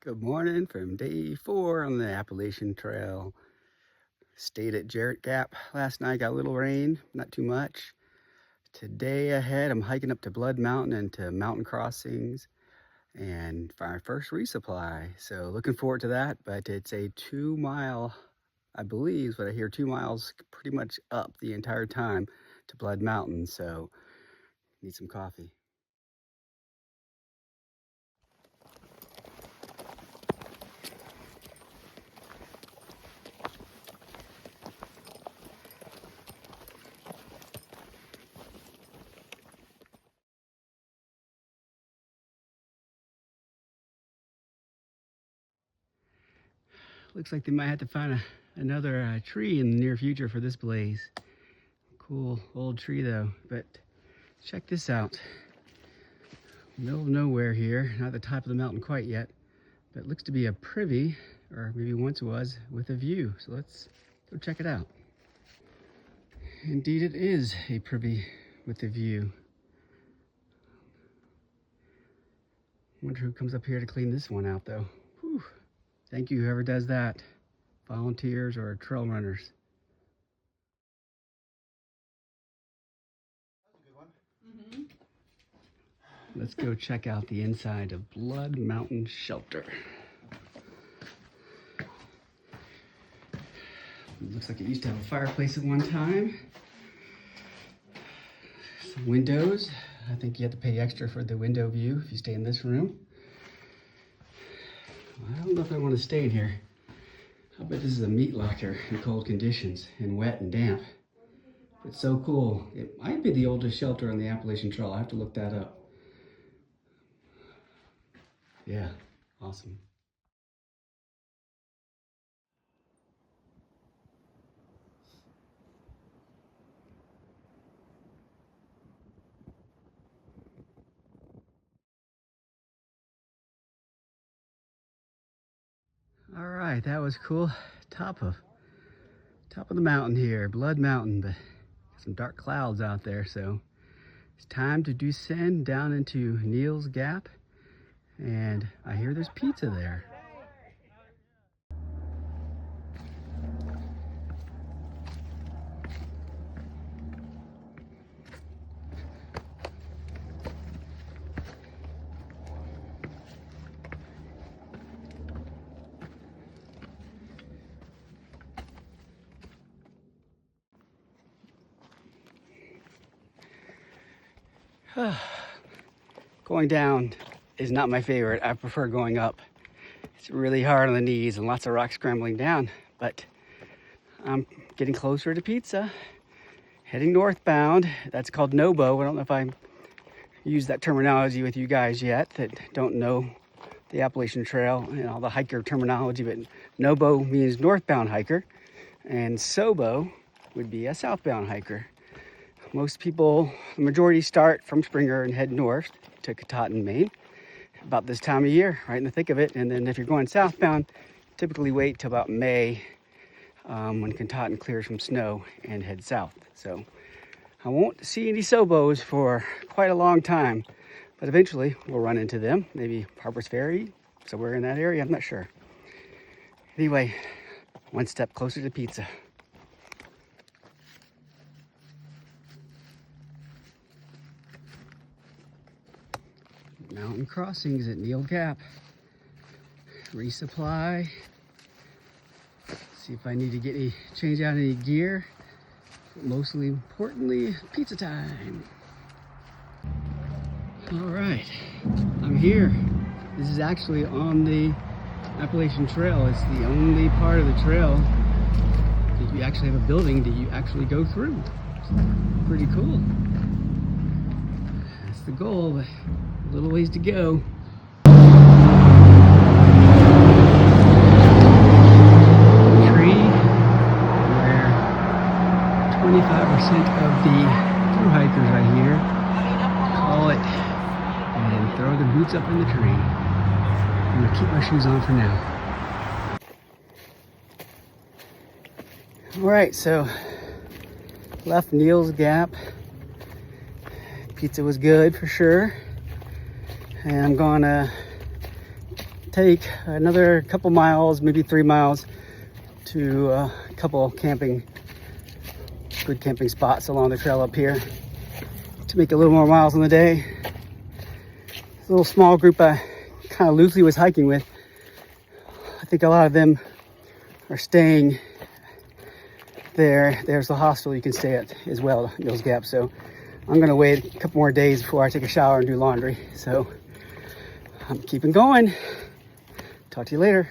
Good morning from day 4 on the Appalachian Trail. Stayed at Jarrett Gap last night, got a little rain, not too much. Today ahead, I'm hiking up to Blood Mountain and to mountain crossings and for our first resupply. So looking forward to that, but it's a 2-mile, I believe, but I hear 2 miles pretty much up the entire time to Blood Mountain. So need some coffee. Looks like they might have to find another tree in the near future for this blaze. Cool old tree though, but check this out. Middle of nowhere here, not the top of the mountain quite yet, but it looks to be a privy, or maybe once was, with a view. So let's go check it out. Indeed it is a privy with a view. Wonder who comes up here to clean this one out though. Whew. Thank you whoever does that. Volunteers or trail runners. Let's go check out the inside of Blood Mountain Shelter. It looks like it used to have a fireplace at one time. Some windows. I think you have to pay extra for the window view if you stay in this room. I don't know if I want to stay in here. I bet this is a meat locker in cold conditions and wet and damp. It's so cool. It might be the oldest shelter on the Appalachian Trail. I have to look that up. Yeah, awesome. All right, that was cool. Top of the mountain here, Blood Mountain, but some dark clouds out there, so it's time to descend down into Neels Gap, and I hear there's pizza there. Going down is not my favorite. I prefer going up. It's really hard on the knees and lots of rock scrambling down, but I'm getting closer to pizza. Heading northbound. That's called Nobo. I don't know if I used that terminology with you guys yet that don't know the Appalachian Trail and all the hiker terminology, but Nobo means northbound hiker, and Sobo would be a southbound hiker. Most people, the majority, start from Springer and head north to Katahdin, Maine, about this time of year, right in the thick of it. And then if you're going southbound, typically wait till about May when Katahdin clears from snow and head south. So I won't see any Sobos for quite a long time, but eventually we'll run into them. Maybe Harper's Ferry, somewhere in that area, I'm not sure. Anyway, one step closer to pizza. Mountain crossings at Neels Gap. Resupply. See if I need to get change out any gear. Mostly importantly, pizza time. All right, I'm here. This is actually on the Appalachian Trail. It's the only part of the trail that you actually have a building that you actually go through. It's pretty cool. That's the goal, but a little ways to go. Tree where 25% of the thru hikers right here call it and throw their boots up in the tree. I'm gonna keep my shoes on for now. All right, so left Neels Gap. Pizza was good for sure. And I'm gonna take another couple miles, maybe 3 miles, to a couple good camping spots along the trail up here to make a little more miles on the day. This little small group I kind of loosely was hiking with, I think a lot of them are staying there. There's the hostel you can stay at as well, Neels Gap. So I'm gonna wait a couple more days before I take a shower and do laundry. So I'm keeping going. Talk to you later.